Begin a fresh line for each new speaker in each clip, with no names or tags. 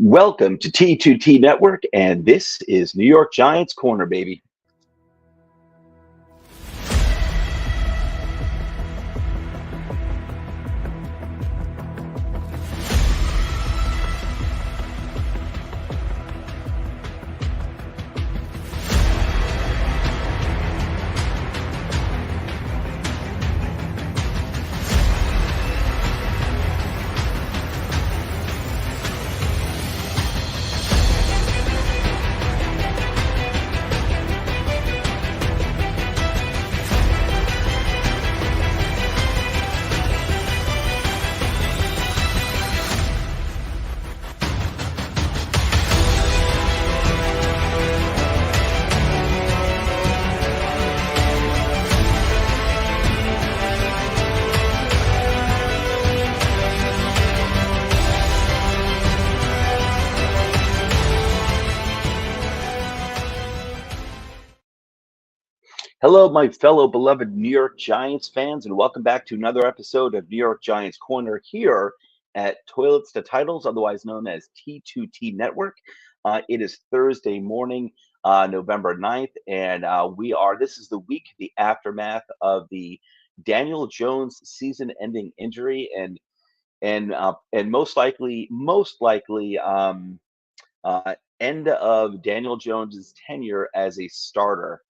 Welcome to T2T Network, and this is New York Giants Corner, baby. Hello, my fellow beloved New York Giants fans, and welcome back to another episode of New York Giants Corner here at Toilets to Titles, otherwise known as T2T Network. It is Thursday morning, November 9th, and this is the week, the aftermath of the Daniel Jones season-ending injury, and most likely, end of Daniel Jones's tenure as a starter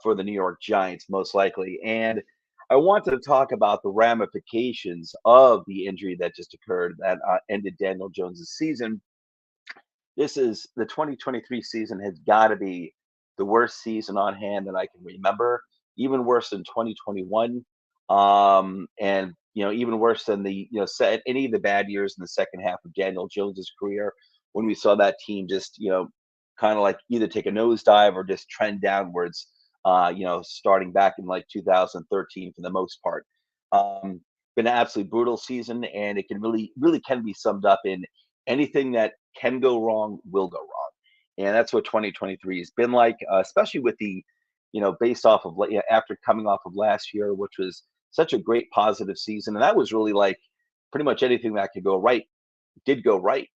for the New York Giants, most likely. And I wanted to talk about the ramifications of the injury that just occurred that ended Daniel Jones's season. This is the 2023 season has got to be the worst season on hand that I can remember, even worse than 2021. And even worse than any of the bad years in the second half of Daniel Jones's career when we saw that team just kind of like either take a nosedive or just trend downwards. Starting back in like 2013 for the most part. Been an absolutely brutal season, and it can really can be summed up in anything that can go wrong will go wrong, and that's what 2023 has been like, especially with based off of after coming off of last year, which was such a great positive season, and that was really like pretty much anything that could go right did go right.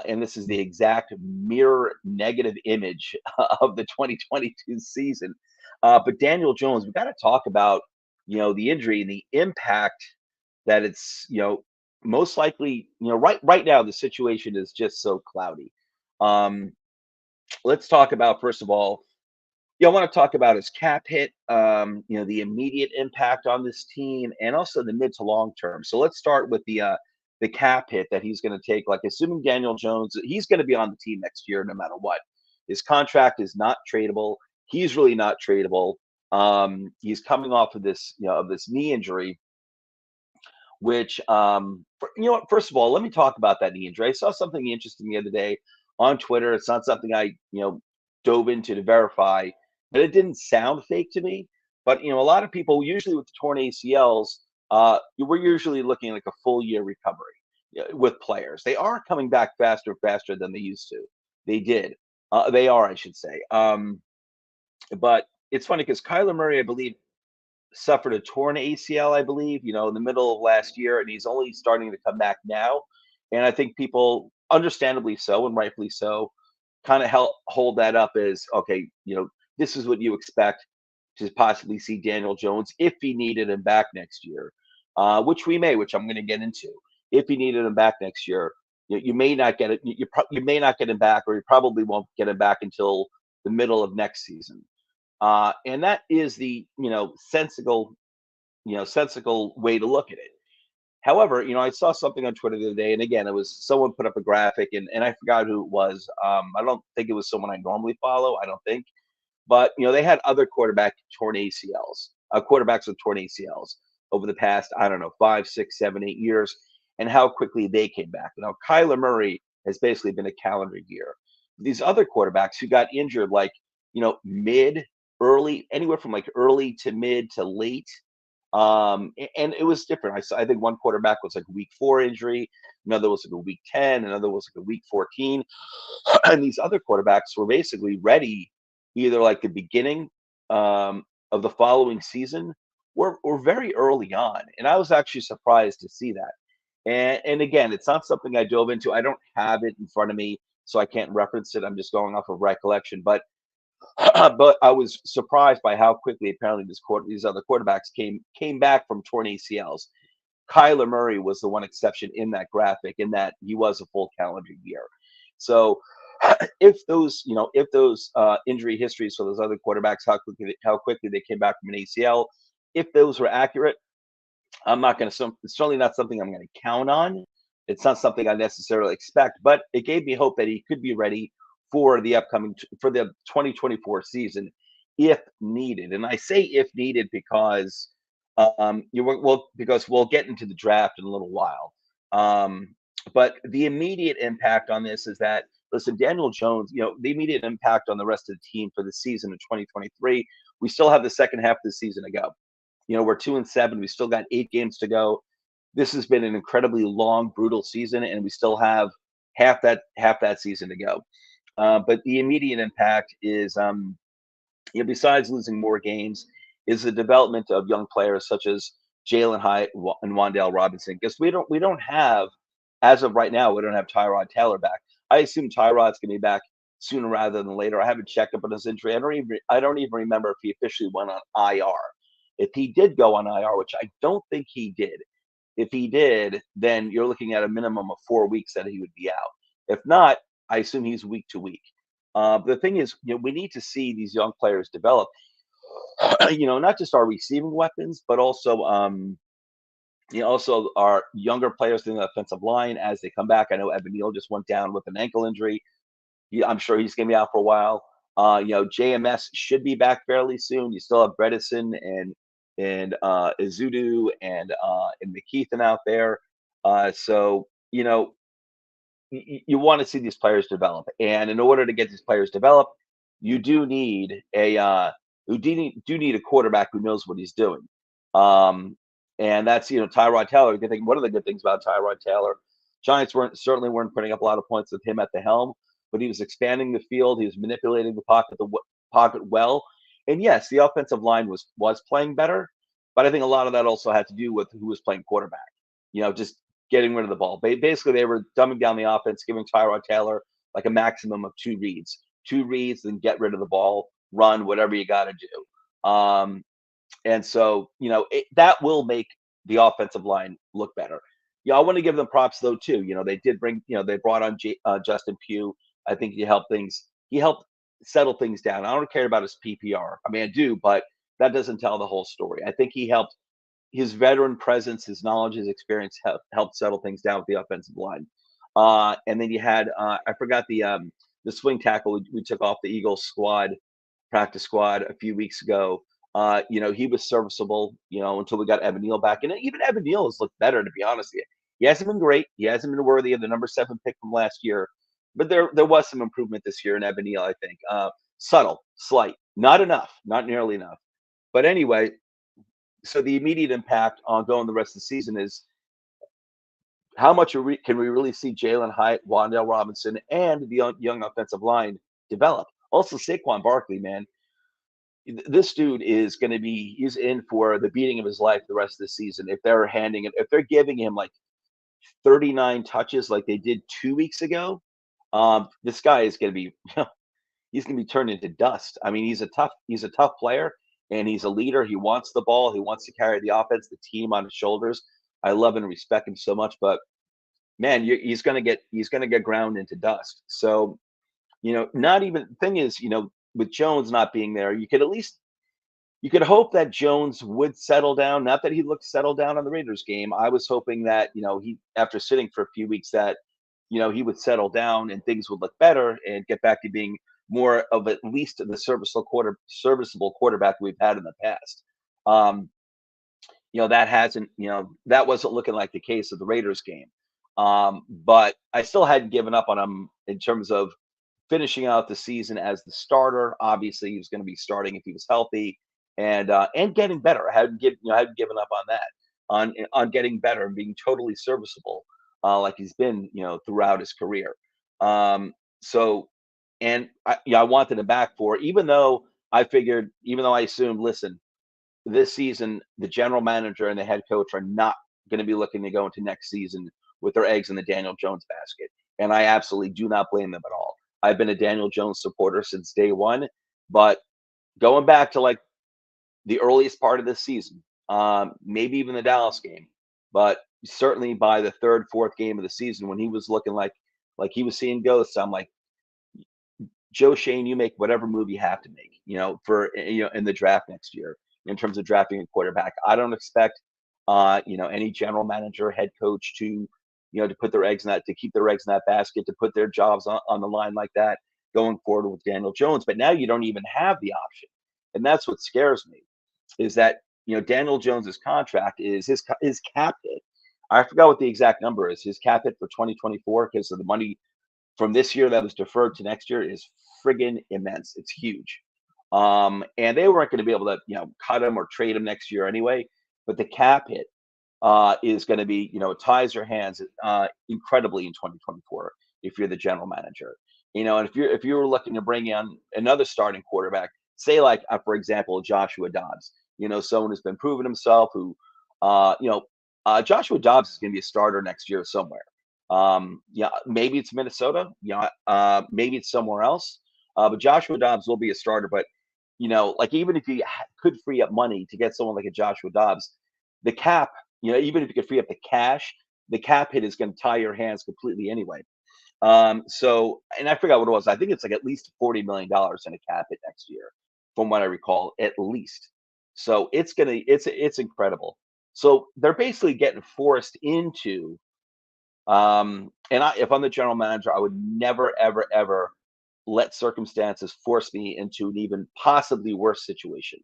And this is the exact mirror negative image of the 2022 season. But Daniel Jones, we got to talk about, the injury and the impact that it's, most likely, right now the situation is just so cloudy. Um, let's talk about first of all, I want to talk about his cap hit, the immediate impact on this team, and also the mid to long term. So let's start with the cap hit that he's going to take. Like, assuming Daniel Jones, he's going to be on the team next year no matter what. His contract is not tradable. He's really not tradable. He's coming off of this knee injury, which first of all, let me talk about that knee injury. I saw something interesting the other day on Twitter. It's not something I dove into to verify, but it didn't sound fake to me. But a lot of people usually with torn ACLs, we're usually looking like a full year recovery with players. They are coming back faster than they used to. They did. They are, I should say. But it's funny because Kyler Murray, I believe, suffered a torn ACL, I believe, in the middle of last year, and he's only starting to come back now. And I think people, understandably so and rightfully so, kind of hold that up as okay, this is what you expect to possibly see Daniel Jones if he needed him back next year, which I'm going to get into. If he needed him back next year, you may not get it. You may not get him back, or you probably won't get him back until the middle of next season. And that is the sensible way to look at it. However, I saw something on Twitter the other day, and again, it was someone put up a graphic, and I forgot who it was. I don't think it was someone I normally follow. I don't think, but they had other quarterbacks with torn ACLs over the past, I don't know, 5, 6, 7, 8 years, and how quickly they came back. Now, Kyler Murray has basically been a calendar year. These other quarterbacks who got injured, like mid, early, anywhere from like early to mid to late. And it was different. I think one quarterback was like a week 4 injury, another was like a week 10, another was like a week 14. And these other quarterbacks were basically ready either like the beginning of the following season or very early on. And I was actually surprised to see that. And again, it's not something I dove into. I don't have it in front of me, so I can't reference it. I'm just going off of recollection. But but I was surprised by how quickly apparently these other quarterbacks came back from torn ACLs. Kyler Murray was the one exception in that graphic, in that he was a full calendar year. So if those injury histories for those other quarterbacks, how quickly they came back from an ACL, if those were accurate, I'm not going to. It's certainly not something I'm going to count on. It's not something I necessarily expect, but it gave me hope that he could be ready for the 2024 season if needed. And I say if needed because because we'll get into the draft in a little while. Um, but the immediate impact on this is that, listen, Daniel Jones, the immediate impact on the rest of the team for the season of 2023, we still have the second half of the season to go. We're 2-7. We still got 8 games to go. This has been an incredibly long, brutal season, and we still have half that season to go. But the immediate impact is, besides losing more games, is the development of young players such as Jalen Hyatt and Wandale Robinson. Because we don't have, as of right now, we don't have Tyrod Taylor back. I assume Tyrod's going to be back sooner rather than later. I haven't checked up on his injury. I don't even remember if he officially went on IR. If he did go on IR, which I don't think he did, if he did, then you're looking at a minimum of 4 weeks that he would be out. If not, I assume he's week to week. The thing is, we need to see these young players develop. Not just our receiving weapons, but also our younger players in the offensive line as they come back. I know Evan Neal just went down with an ankle injury. I'm sure he's going to be out for a while. JMS should be back fairly soon. You still have Bredesen and Izudu and McKeithen out there. So you want to see these players develop, and in order to get these players developed, you do need a quarterback who knows what he's doing. And that's Tyrod Taylor. Good thing. One of the good things about Tyrod Taylor, Giants certainly weren't putting up a lot of points with him at the helm, but he was expanding the field. He was manipulating the pocket well, and yes, the offensive line was playing better, but I think a lot of that also had to do with who was playing quarterback. Just getting rid of the ball. Basically, they were dumbing down the offense, giving Tyrod Taylor like a maximum of two reads, then get rid of the ball, run, whatever you got to do. And so, that will make the offensive line look better. I want to give them props though too. They did bring, they brought on Justin Pugh. I think he helped settle things down. I don't care about his PPR. I mean, I do, but that doesn't tell the whole story. I think he helped. His veteran presence, his knowledge, his experience helped settle things down with the offensive line. And then you had I forgot the swing tackle we took off the Eagles practice squad a few weeks ago. He was serviceable, until we got Evan Neal back. And even Evan Neal has looked better, to be honest with you. He hasn't been great. He hasn't been worthy of the number 7 pick from last year. But there was some improvement this year in Evan Neal, I think. Subtle, slight, not enough, not nearly enough. But anyway, so the immediate impact on going the rest of the season is how much can we really see Jalen Hyatt, Wandale Robinson, and the young offensive line develop? Also, Saquon Barkley, man, this dude is going to he's in for the beating of his life the rest of the season. If they're giving him like 39 touches like they did 2 weeks ago, this guy is going to be, he's going to be turned into dust. I mean, he's a tough player, and he's a leader. He wants the ball. He wants to carry the offense, the team on his shoulders. I love and respect him so much, but man, he's going to get ground into dust. So, not even thing is, with Jones not being there, you could hope that Jones would settle down. Not that he looked settled down on the Raiders game. I was hoping that, he, after sitting for a few weeks, that, he would settle down and things would look better and get back to being more of at least the serviceable quarterback we've had in the past. That wasn't looking like the case of the Raiders game. But I still hadn't given up on him in terms of finishing out the season as the starter. Obviously, he was going to be starting if he was healthy, and getting better. I hadn't given up on that, on getting better and being totally serviceable, like he's been, throughout his career. So, and I wanted him back for, even though I assumed, listen, this season the general manager and the head coach are not going to be looking to go into next season with their eggs in the Daniel Jones basket. And I absolutely do not blame them at all. I've been a Daniel Jones supporter since day one, but going back to like the earliest part of this season, maybe even the Dallas game, but certainly by the third, fourth game of the season when he was looking like he was seeing ghosts, I'm like, Joe Shane, you make whatever move you have to make, for in the draft next year in terms of drafting a quarterback. I don't expect any general manager, head coach to put their eggs in that to keep their eggs in that basket, to put their jobs on the line like that going forward with Daniel Jones. But now you don't even have the option. And that's what scares me is that Daniel Jones's contract is his cap hit. I forgot what the exact number is. His cap hit for 2024 because of the money from this year that was deferred to next year is friggin' immense. It's huge. And they weren't going to be able to, cut him or trade him next year anyway. But the cap hit is going to be, it ties your hands incredibly in 2024 if you're the general manager. And if you were looking to bring in another starting quarterback, say like for example Joshua Dobbs, someone who's been proven himself, who, Joshua Dobbs is going to be a starter next year somewhere. Yeah, maybe it's Minnesota. Maybe it's somewhere else. But Joshua Dobbs will be a starter. But like even if you could free up money to get someone like a Joshua Dobbs, the cap, even if you could free up the cash, the cap hit is going to tie your hands completely anyway. So, and I forgot what it was. I think it's like at least $40 million in a cap hit next year, from what I recall, at least. So it's incredible. So they're basically getting forced into if I'm the general manager, I would never, ever, ever let circumstances force me into an even possibly worse situation.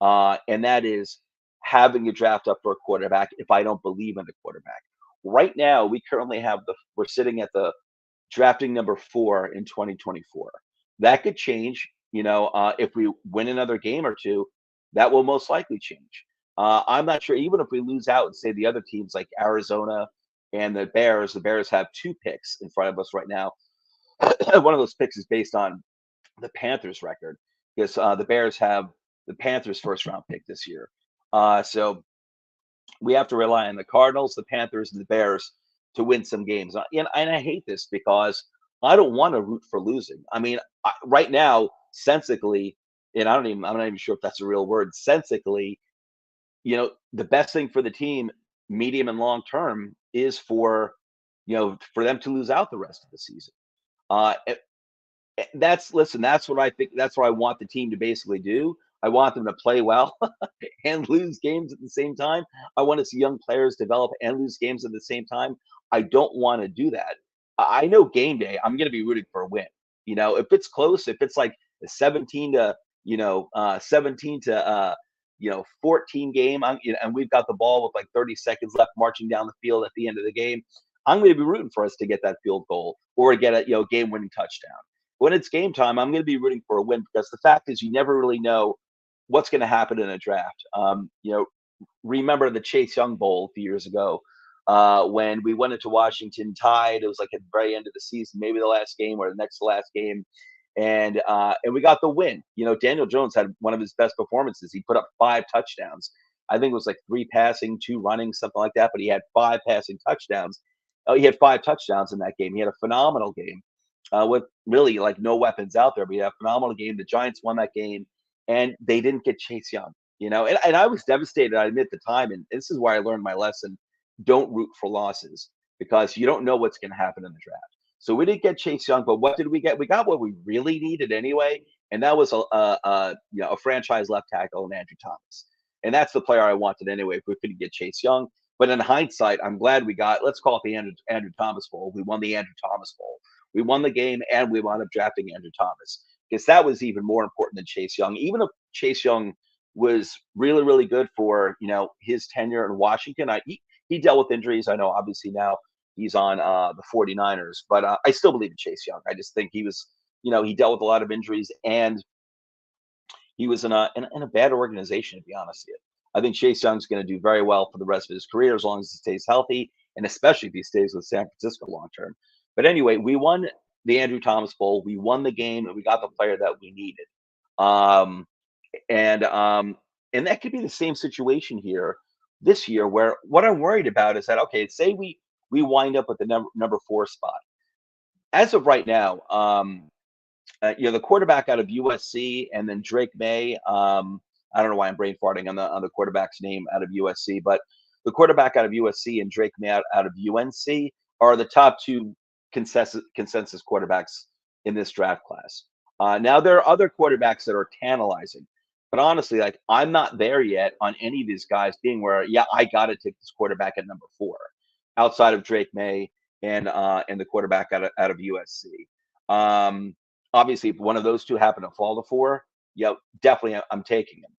And that is having a draft up for a quarterback if I don't believe in the quarterback. Right now, we're sitting at the drafting number 4 in 2024. That could change, if we win another game or two, that will most likely change. I'm not sure, even if we lose out and say the other teams like Arizona and the Bears have 2 picks in front of us right now. One of those picks is based on the Panthers record because the Bears have the Panthers first round pick this year. So we have to rely on the Cardinals, the Panthers, and the Bears to win some games. And I hate this because I don't want to root for losing. I mean, right now, sensically, and I'm not even sure if that's a real word. Sensically, the best thing for the team, medium and long term, is for them to lose out the rest of the season. Uh, that's what I think. That's what I want the team to basically do. I want them to play well and lose games at the same time. I want to see young players develop and lose games at the same time. I don't want to do that. I know game day, I'm going to be rooting for a win. If it's close, if it's like a 17 to 14 game, and we've got the ball with like 30 seconds left, marching down the field at the end of the game, I'm going to be rooting for us to get that field goal or to get a game-winning touchdown. When it's game time, I'm going to be rooting for a win because the fact is you never really know what's going to happen in a draft. Remember the Chase Young Bowl a few years ago when we went into Washington tied. It was like at the very end of the season, maybe the last game or the next to last game, and we got the win. Daniel Jones had one of his best performances. He put up 5 touchdowns. I think it was like 3 passing, 2 running, something like that. But he had 5 passing touchdowns. He had 5 touchdowns in that game. He had a phenomenal game with really like no weapons out there. But he had a phenomenal game. The Giants won that game, and they didn't get Chase Young. And I was devastated. I admit the time, and this is where I learned my lesson: don't root for losses because you don't know what's going to happen in the draft. So we didn't get Chase Young, but what did we get? We got what we really needed anyway, and that was a franchise left tackle in Andrew Thomas, and that's the player I wanted anyway. If we couldn't get Chase Young, but in hindsight, I'm glad we got. Let's call it the Andrew Thomas Bowl. We won the Andrew Thomas Bowl. We won the game, and we wound up drafting Andrew Thomas because that was even more important than Chase Young. Even if Chase Young was really, really good for his tenure in Washington, he dealt with injuries. I know, obviously now he's on the 49ers, but I still believe in Chase Young. I just think he was, he dealt with a lot of injuries, and he was in a bad organization, to be honest with you. I think Chase Young's going to do very well for the rest of his career as long as he stays healthy, and especially if he stays with San Francisco long term. But anyway, we won the Andrew Thomas Bowl. We won the game, and we got the player that we needed. Um, and that could be the same situation here this year, where what I'm worried about is that, okay, say we wind up with the number 4 spot. As of right now, the quarterback out of USC and then Drake May. I don't know why I'm brain farting on the quarterback's name out of USC, but the quarterback out of USC and Drake May out of UNC are the top two consensus quarterbacks in this draft class. Now there are other quarterbacks that are tantalizing, but honestly, like I'm not there yet on any of these guys being where, yeah, I got to take this quarterback at number 4, outside of Drake May and the quarterback out of USC. Obviously, if one of those two happen to fall to 4, yeah, definitely I'm taking them.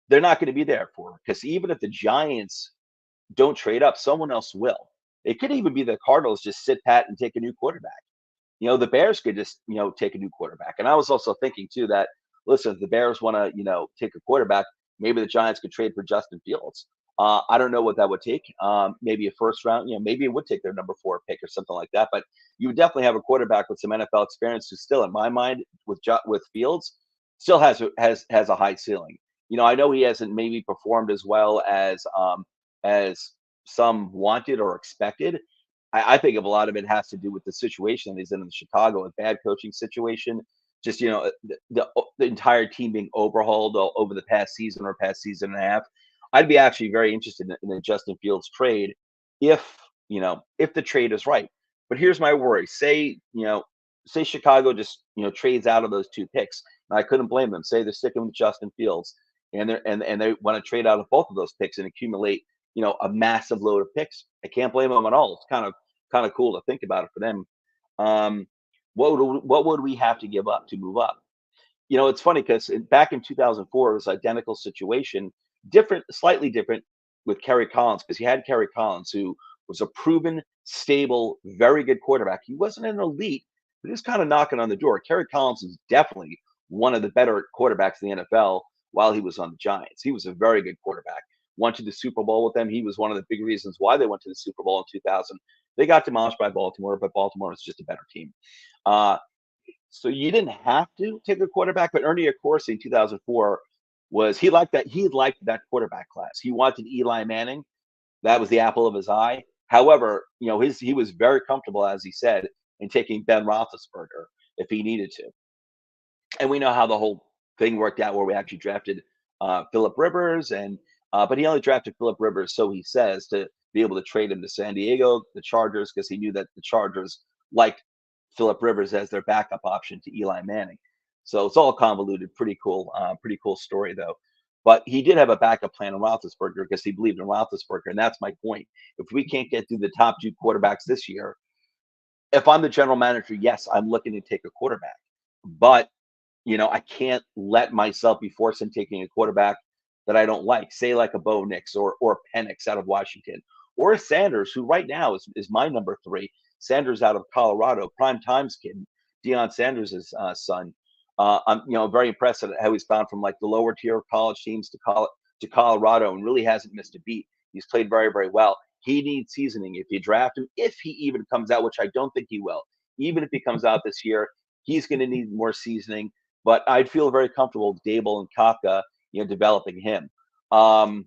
They're not going to be there for because even if the Giants don't trade up, someone else will. It could even be the Cardinals just sit pat and take a new quarterback. The Bears could just, take a new quarterback. And I was also thinking too that, listen, if the Bears want to, take a quarterback, maybe the Giants could trade for Justin Fields. I don't know what that would take. Maybe a first round, maybe it would take their number 4 pick or something like that. But you would definitely have a quarterback with some NFL experience who still, in my mind, with Fields, still has a high ceiling. I know he hasn't maybe performed as well as some wanted or expected. I think a lot of it has to do with the situation that he's in Chicago, a bad coaching situation. Just the entire team being overhauled over the past season or past season and a half. I'd be actually very interested in the Justin Fields trade if if the trade is right. But here's my worry: say Chicago just trades out of those 2 picks. And I couldn't blame them. Say they're sticking with Justin Fields, and they want to trade out of both of those picks and accumulate a massive load of picks. I can't blame them at all. It's kind of cool to think about it for them. What would we have to give up to move up? It's funny because back in 2004, it was an identical situation, slightly different with Kerry Collins, because you had Kerry Collins, who was a proven, stable, very good quarterback. He wasn't an elite, but he was kind of knocking on the door. Kerry Collins is definitely one of the better quarterbacks in the NFL while he was on the Giants. He was a very good quarterback. Went to the Super Bowl with them. He was one of the big reasons why they went to the Super Bowl in 2000. They got demolished by Baltimore, but Baltimore was just a better team. So you didn't have to take a quarterback, but Ernie Accorsi in 2004 he liked that quarterback class. He wanted Eli Manning. That was the apple of his eye. However, he was very comfortable, as he said, in taking Ben Roethlisberger if he needed to. And we know how the whole thing worked out, where we actually drafted Philip Rivers, but he only drafted Philip Rivers, so he says, to be able to trade him to San Diego, the Chargers, because he knew that the Chargers liked Philip Rivers as their backup option to Eli Manning. So it's all convoluted. Pretty cool story though. But he did have a backup plan in Roethlisberger because he believed in Roethlisberger, and that's my point. If we can't get through the top 2 quarterbacks this year, if I'm the general manager, yes, I'm looking to take a quarterback, but I can't let myself be forced into taking a quarterback that I don't like, say like a Bo Nix or Penix out of Washington, or a Sanders, who right now is my number 3. Sanders out of Colorado, prime times kid, Deion Sanders' son. I'm very impressed at how he's gone from like the lower tier of college teams to Colorado and really hasn't missed a beat. He's played very, very well. He needs seasoning. If you draft him, if he even comes out, which I don't think he will, even if he comes out this year, he's going to need more seasoning. But I'd feel very comfortable with Dable and Kafka, developing him. And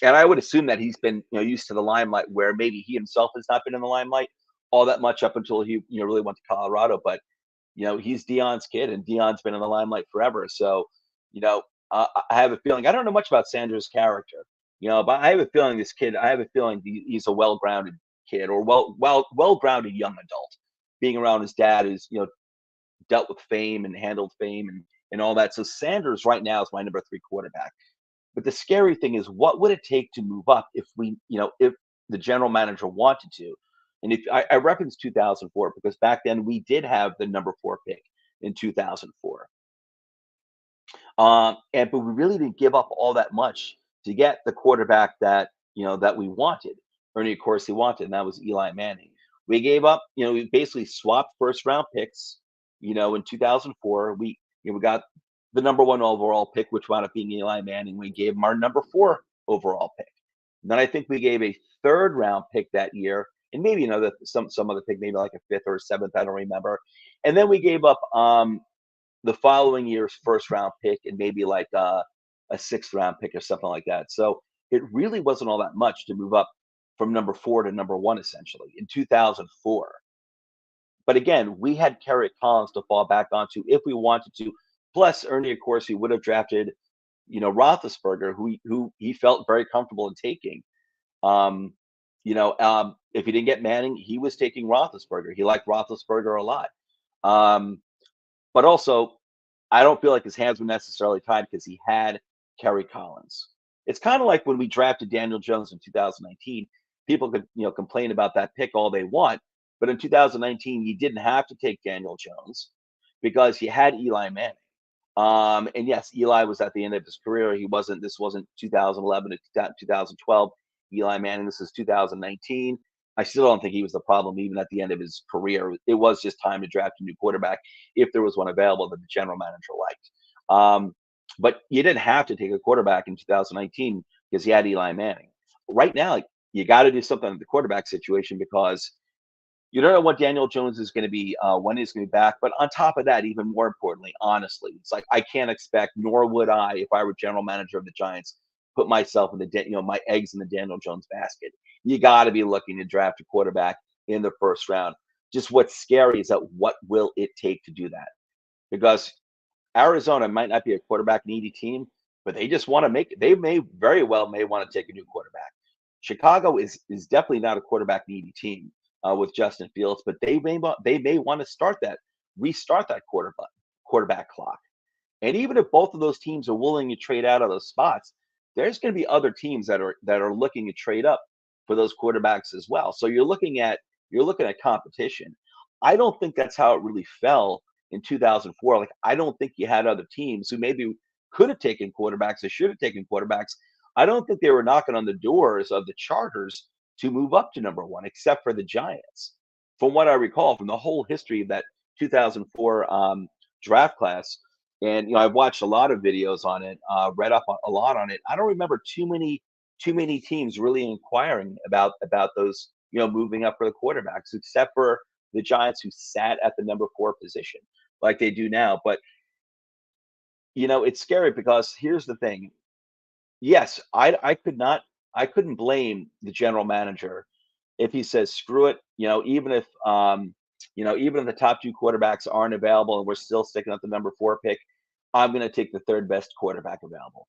I would assume that he's been, used to the limelight, where maybe he himself has not been in the limelight all that much up until he, really went to Colorado. But he's Deion's kid, and Deion's been in the limelight forever. So, I have a feeling, I don't know much about Sanders' character, but I have a feeling he's a well-grounded kid, or well-grounded young adult, being around his dad, who's dealt with fame and handled fame and all that. So Sanders right now is my number 3 quarterback. But the scary thing is, what would it take to move up if if the general manager wanted to? And if I referenced 2004 because back then we did have the number 4 pick in 2004. But we really didn't give up all that much to get the quarterback that that we wanted. Ernie, of course, he wanted, and that was Eli Manning. We gave up, we basically swapped first round picks. In 2004, we got the number 1 overall pick, which wound up being Eli Manning. We gave him our number 4 overall pick. And then I think we gave a 3rd round pick that year, and maybe some other pick, maybe like a 5th or a 7th, I don't remember. And then we gave up the following year's 1st round pick, and maybe like a 6th round pick or something like that. So it really wasn't all that much to move up from number 4 to number 1 essentially in 2004. But again, we had Kerry Collins to fall back onto if we wanted to. Plus, Ernie, of course, he would have drafted, Roethlisberger, who he felt very comfortable in taking. Um, if he didn't get Manning, he was taking Roethlisberger. He liked Roethlisberger a lot. Um, but also, I don't feel like his hands were necessarily tied because he had Kerry Collins. It's kind of like when we drafted Daniel Jones in 2019. People could, complain about that pick all they want, but in 2019, you didn't have to take Daniel Jones because you had Eli Manning. And yes, Eli was at the end of his career. He wasn't. This wasn't 2011 to 2012. Eli Manning. This is 2019. I still don't think he was the problem, even at the end of his career. It was just time to draft a new quarterback if there was one available that the general manager liked. But you didn't have to take a quarterback in 2019 because you had Eli Manning. Right now, you got to do something in the quarterback situation because you don't know what Daniel Jones is going to be, when he's going to be back. But on top of that, even more importantly, honestly, it's like I can't expect, nor would I, if I were general manager of the Giants, put myself in my eggs in the Daniel Jones basket. You got to be looking to draft a quarterback in the first round. Just what's scary is that what will it take to do that? Because Arizona might not be a quarterback needy team, but they just want to make it. They may very well may want to take a new quarterback. Chicago is definitely not a quarterback needy team with Justin Fields, but they may want to restart that quarterback clock. And even if both of those teams are willing to trade out of those spots, there's going to be other teams that are looking to trade up for those quarterbacks as well. So you're looking at competition. I don't think that's how it really fell in 2004. Like I don't think you had other teams who maybe could have taken quarterbacks or should have taken quarterbacks. I don't think they were knocking on the doors of the Chargers to move up to number 1, except for the Giants. From what I recall, from the whole history of that 2004 draft class, and I've watched a lot of videos on it, read up a lot on it. I don't remember too many teams really inquiring about those, moving up for the quarterbacks, except for the Giants who sat at the number 4 position like they do now. But it's scary because here's the thing. Yes, I couldn't blame the general manager if he says screw it, even if the top 2 quarterbacks aren't available and we're still sticking at the number 4 pick, I'm going to take the third best quarterback available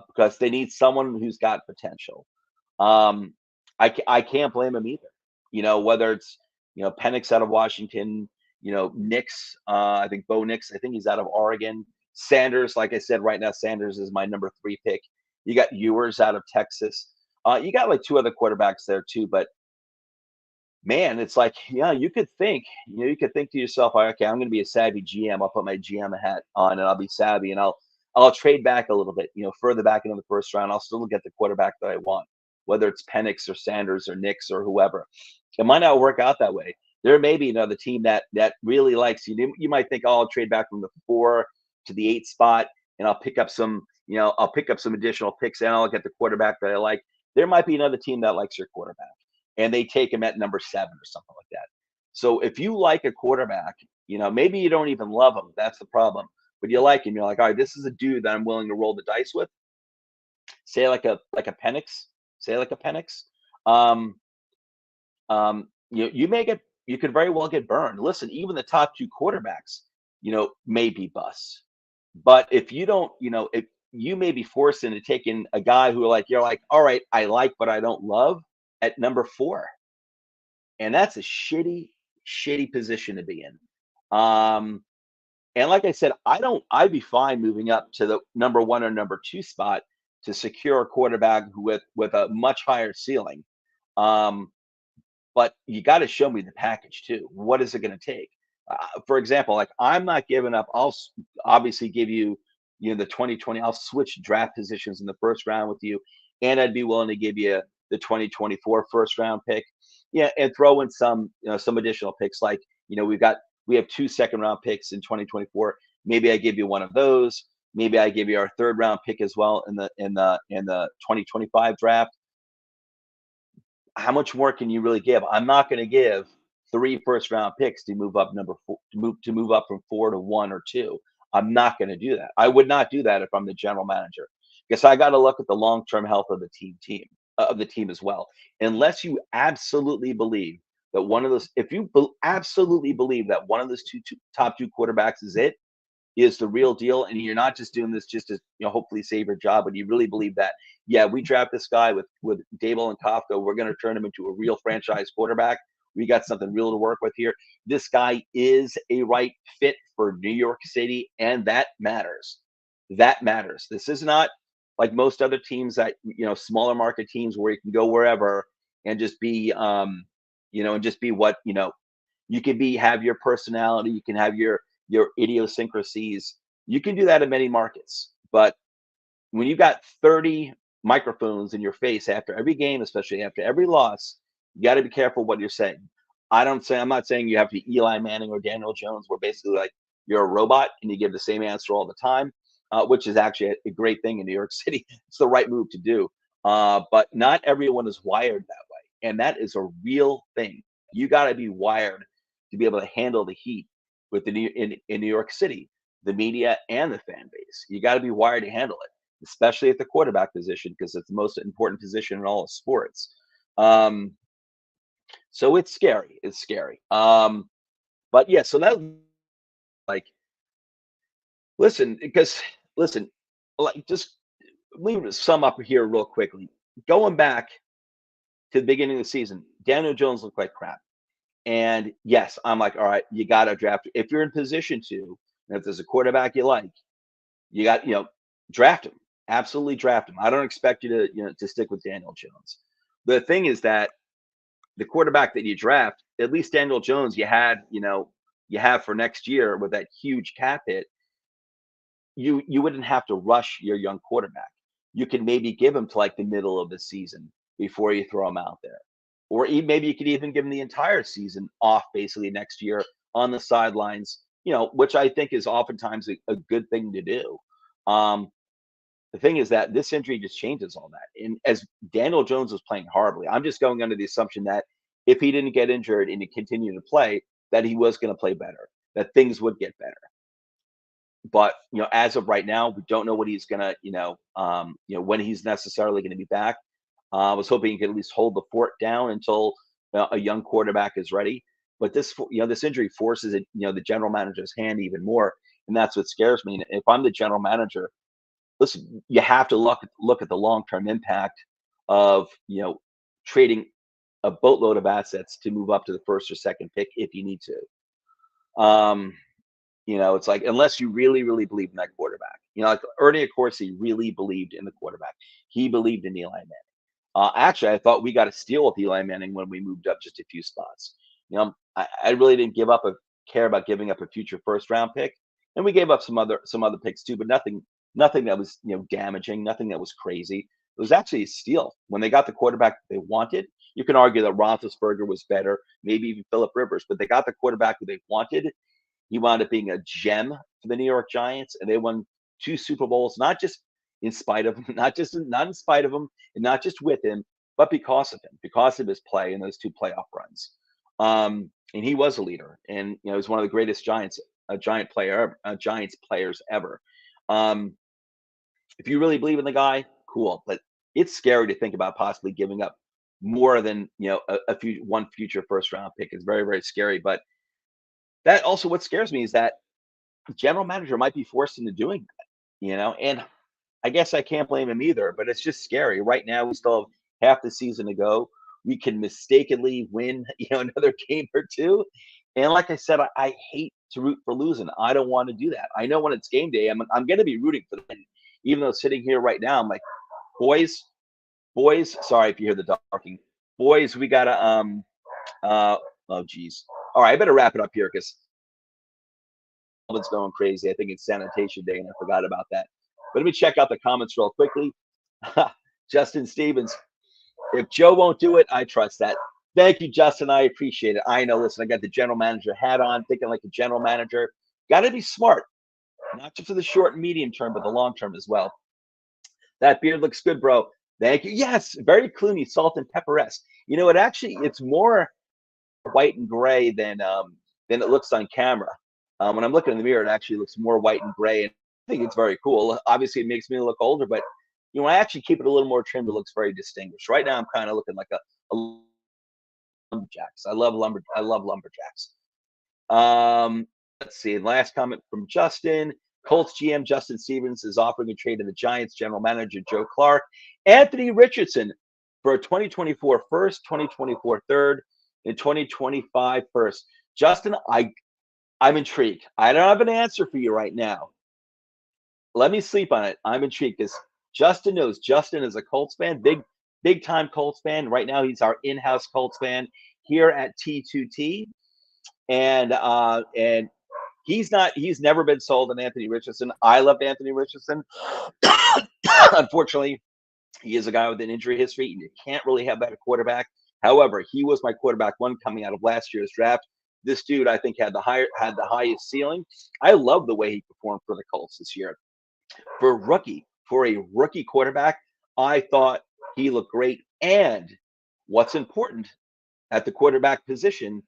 because they need someone who's got potential. Um, I can't blame him either. Whether it's Penix out of Washington, Nix, I think Bo Nix, I think he's out of Oregon. Sanders, like I said, right now Sanders is my number 3 pick. You got Ewers out of Texas. You got like 2 other quarterbacks there too, but man, it's like, yeah, you could think to yourself, "All right, okay, I'm going to be a savvy GM. I'll put my GM hat on and I'll be savvy and I'll trade back a little bit, further back into the first round. I'll still get the quarterback that I want, whether it's Penix or Sanders or Nix or whoever. It might not work out that way. There may be another team that really likes you. You might think, oh, I'll trade back from the 4 to the 8 spot and I'll pick up some additional picks and I'll get the quarterback that I like. There might be another team that likes your quarterback and they take him at number 7 or something like that. So if you like a quarterback, maybe you don't even love him. That's the problem. But you like him. You're like, all right, this is a dude that I'm willing to roll the dice with. Say like a Penix. Say like a Penix. Um, you could very well get burned. Listen, even the top 2 quarterbacks, may be busts. But if you don't, if you may be forced into taking a guy who you're like, all right, I like, but I don't love at number 4. And that's a shitty position to be in. And like I said, I'd be fine moving up to the number 1 or number 2 spot to secure a quarterback with a much higher ceiling. But you got to show me the package too. What is it going to take? For example, like I'm not giving up. Obviously give you, the 2020. I'll switch draft positions in the first round with you, and I'd be willing to give you the 2024 first round pick. Yeah, and throw in some additional picks. Like we have 2 second round picks in 2024. Maybe I give you one of those. Maybe I give you our third round pick as well in the 2025 draft. How much more can you really give? I'm not going to give 3 first round picks to move up number 4 to move up from 4 to 1 or 2. I'm not going to do that. I would not do that if I'm the general manager because I got to look at the long term health of the team. of the team as well. Unless you absolutely believe that one of those, if you absolutely believe that one of those top two quarterbacks is the real deal, and you're not just doing this just to hopefully save your job, but you really believe that yeah, we draft this guy with Dable and Kafka, we're going to turn him into a real franchise quarterback. We got something real to work with here. This guy is a right fit for New York City, and that matters. That matters. This is not like most other teams that smaller market teams where you can go wherever and just be and just be what you can be, have your personality, you can have your idiosyncrasies. You can do that in many markets, but when you got 30 microphones in your face after every game, especially after every loss, you got to be careful what you're saying. I'm not saying you have to be Eli Manning or Daniel Jones, where basically like you're a robot and you give the same answer all the time, which is actually a great thing in New York City. It's the right move to do. But not everyone is wired that way. And that is a real thing. You got to be wired to be able to handle the heat with in New York City, the media and the fan base. You got to be wired to handle it, especially at the quarterback position, because it's the most important position in all of sports. So it's scary. It's scary. But yeah, so that like listen, like just let me sum up here real quickly. Going back to the beginning of the season, Daniel Jones looked like crap. And yes, I'm like, all right, you got to draft. If you're in position to, and if there's a quarterback you like, you got, draft him. Absolutely draft him. I don't expect you to, to stick with Daniel Jones. The thing is that the quarterback that you draft, at least Daniel Jones, you have for next year with that huge cap hit, you wouldn't have to rush your young quarterback. You can maybe give him to like the middle of the season before you throw him out there. Or maybe you could even give him the entire season off basically next year on the sidelines, which I think is oftentimes a good thing to do. The thing is that this injury just changes all that. And as Daniel Jones was playing horribly, I'm just going under the assumption that if he didn't get injured and he continued to play, that he was going to play better, that things would get better. But as of right now, we don't know what he's gonna, when he's necessarily going to be back. I was hoping he could at least hold the fort down until a young quarterback is ready. But this injury forces it, the general manager's hand even more, and that's what scares me. And if I'm the general manager, listen, you have to look at the long term impact of trading a boatload of assets to move up to the first or second pick if you need to. It's like unless you really, really believe in that quarterback, like Ernie Accorsi really believed in the quarterback. He believed in Eli Manning. Actually, I thought we got a steal with Eli Manning when we moved up just a few spots. I really didn't care about giving up a future first round pick, and we gave up some other picks too, but nothing that was damaging, nothing that was crazy. It was actually a steal when they got the quarterback they wanted. You can argue that Roethlisberger was better, maybe even Phillip Rivers, but they got the quarterback who they wanted. He wound up being a gem for the New York Giants, and they won 2 Super Bowls, not just in spite of him, not in spite of him, and not just with him, but because of him, because of his play in those 2 playoff runs. And he was a leader, and he was one of the greatest Giants players ever. If you really believe in the guy, cool, but it's scary to think about possibly giving up more than one future first round pick. It's very, very scary. But that also what scares me is that the general manager might be forced into doing that, and I guess I can't blame him either, but it's just scary. Right now, we still have half the season to go. We can mistakenly win, another game or two. And like I said, I hate to root for losing. I don't want to do that. I know when it's game day, I'm going to be rooting for them. Even though sitting here right now, I'm like, boys, sorry if you hear the barking. Boys, we got to, oh, geez. All right, I better wrap it up here because it's going crazy. I think it's sanitation day, and I forgot about that. But let me check out the comments real quickly. Justin Stevens, if Joe won't do it, I trust that. Thank you, Justin. I appreciate it. I know, listen, I got the general manager hat on, thinking like a general manager. Got to be smart, not just for the short and medium term, but the long term as well. That beard looks good, bro. Thank you. Yes, very Clooney, salt and pepper-esque. It's more white and gray than it looks on camera. When I'm looking in the mirror, it actually looks more white and gray, and I think it's very cool. Obviously, it makes me look older, but You want to actually keep it a little more trimmed. It looks very distinguished. Right now, I'm kind of looking like a lumberjacks. I love lumberjacks. Let's see. Last comment from Justin. Colts GM Justin Stevens is offering a trade to the Giants general manager Joe Clark, Anthony Richardson for a 2024 first, 2024 third, and 2025 first. Justin, I'm intrigued. I don't have an answer for you right now. Let me sleep on it. I'm intrigued because Justin knows. Justin is a Colts fan, big time Colts fan. Right now, he's our in-house Colts fan here at T2T, and he's never been sold on Anthony Richardson. I loved Anthony Richardson. Unfortunately, he is a guy with an injury history, and you can't really have that at quarterback. However, he was my quarterback one coming out of last year's draft. This dude, I think, had the highest ceiling. I love the way he performed for the Colts this year. For a rookie quarterback, I thought he looked great. And what's important at the quarterback position,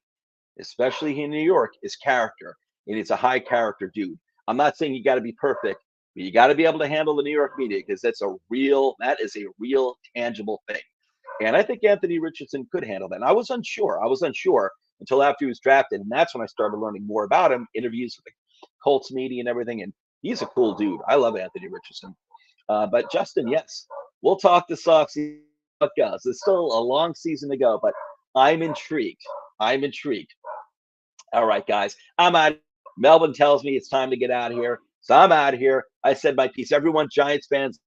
especially here in New York, is character. And it's a high character dude. I'm not saying you got to be perfect, but you got to be able to handle the New York media because that is a real tangible thing. And I think Anthony Richardson could handle that. And I was unsure until after he was drafted. And that's when I started learning more about him, interviews with the Colts media and everything. And he's a cool dude. I love Anthony Richardson. But Justin, yes, we'll talk this offseason. How it goes. There's still a long season to go, but I'm intrigued. All right, guys, I'm out. Melvin tells me it's time to get out of here, so I'm out of here. I said my piece. Everyone, Giants fans,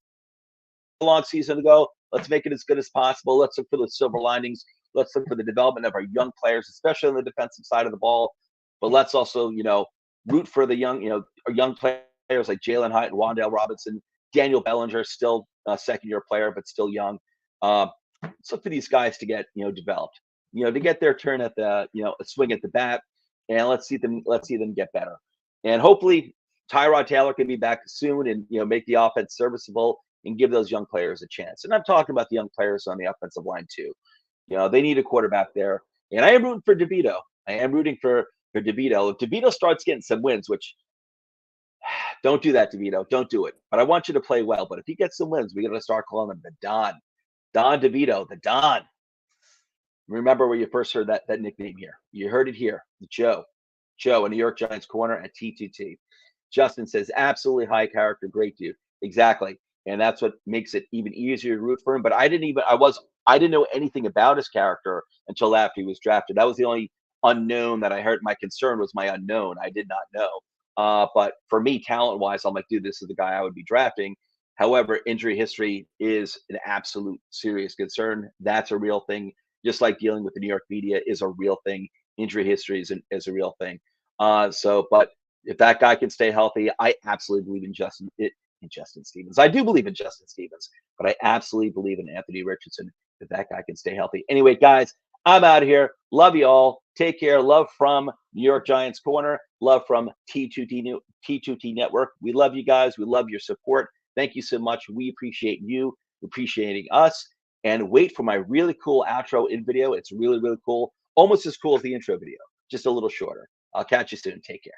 a long season to go. Let's make it as good as possible. Let's look for the silver linings. Let's look for the development of our young players, especially on the defensive side of the ball. But let's also, root for the young players like Jalen Hyatt and Wan'Dale Robinson. Daniel Bellinger, still a second-year player, but still young. Let's look for these guys to get, developed, to get their turn at the, a swing at the bat, and let's see them get better. And hopefully Tyrod Taylor can be back soon and, make the offense serviceable and give those young players a chance. And I'm talking about the young players on the offensive line too. They need a quarterback there. And I am rooting for DeVito. I am rooting for DeVito. If DeVito starts getting some wins, which don't do that, DeVito. Don't do it. But I want you to play well. But if he gets some wins, we got to start calling him the Don. Don DeVito, the Don. Remember where you first heard that nickname here. You heard it here. Joe, a New York Giants corner at T2T. Justin says, absolutely high character, great dude. Exactly. And that's what makes it even easier to root for him. But I didn't know anything about his character until after he was drafted. That was the only unknown that I heard. My concern was my unknown. I did not know. But for me, talent-wise, I'm like, dude, this is the guy I would be drafting. However, injury history is an absolute serious concern. That's a real thing. Just like dealing with the New York media is a real thing. Injury history is a real thing. But if that guy can stay healthy, I absolutely believe in Justin Stevens. I do believe in Justin Stevens, but I absolutely believe in Anthony Richardson if that guy can stay healthy. Anyway, guys, I'm out of here. Love you all. Take care. Love from New York Giants Corner. Love from T2T Network. We love you guys. We love your support. Thank you so much. We appreciate you appreciating us. And wait for my really cool outro in video. It's really, really cool. Almost as cool as the intro video, just a little shorter. I'll catch you soon. Take care.